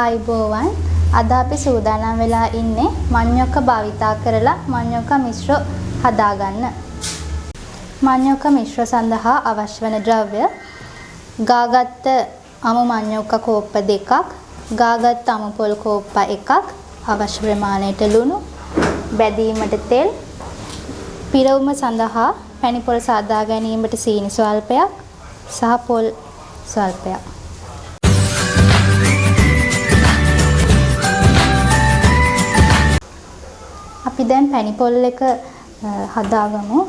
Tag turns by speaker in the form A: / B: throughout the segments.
A: ආයුබෝවන් අද අපි සූදානම් වෙලා ඉන්නේ manioc භාවිතා කරලා ManiocMistro හදාගන්න. ManiocMistro සඳහා අවශ්‍ය වන ද්‍රව්‍ය ගාගත්ත අමු manioc කෝප්ප 2ක්, ගාගත්ත අමු පොල් කෝප්ප 1ක්, අවශ්‍ය ප්‍රමාණයට ලුණු, බැදීමට තෙල්, පිරවුම සඳහා පැණි පොල් සාදා ගැනීමට සීනි ස්වල්පයක් සහ පොල් ස්වල්පයක්. අපි දැන් පැණි පොල් එක හදාගමු.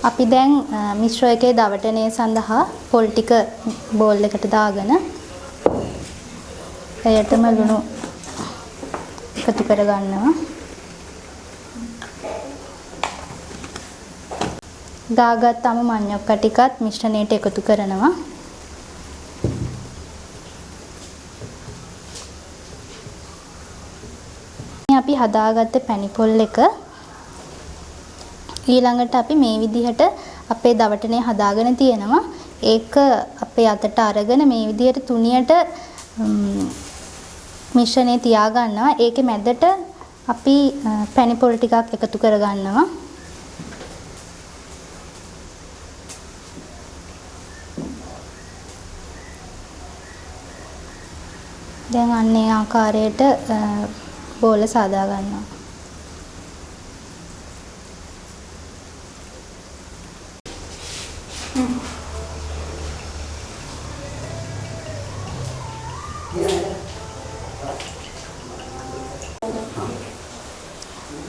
A: අපි දැන් මිශ්‍ර එකේ දවටනය සඳහා පොල් ටික බෝල් එකට දාගෙන එයටම ලුණු එකතු කර ගන්නවා. ගාගත් අමු manioc ටිකත් මිශ්‍රණයට එකතු කරනවා. අපි හදාගත්ත පැණි පොල් එක ඊළඟට අපි මේ විදිහට අපේ දවටනේ හදාගෙන තියෙනවා. ඒක අපේ අතට අරගෙන මේ විදිහට තුනියට මිශ්‍රණය තියා ගන්නවා. ඒකේ මැදට අපි පැණි පොල් ටිකක් එකතු කර ගන්නවා. දැන් අන්නේ ආකාරයට බෝල සාදා ගන්නවා.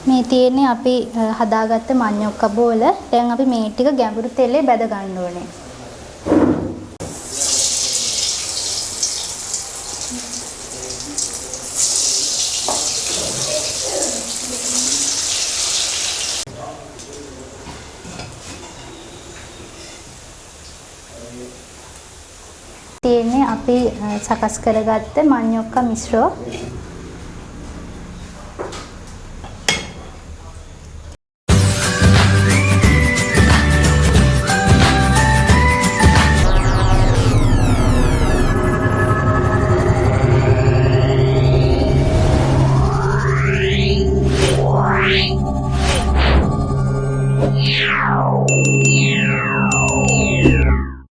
A: මේ තියෙන්නේ අපි හදාගත්ත manioc බෝල. දැන් අපි මේ ටික ගැඹුරු තෙලේ බැද ගන්න ඕනේ. තියෙන්නේ අපි සකස් කරගත්ත ManiocMistro.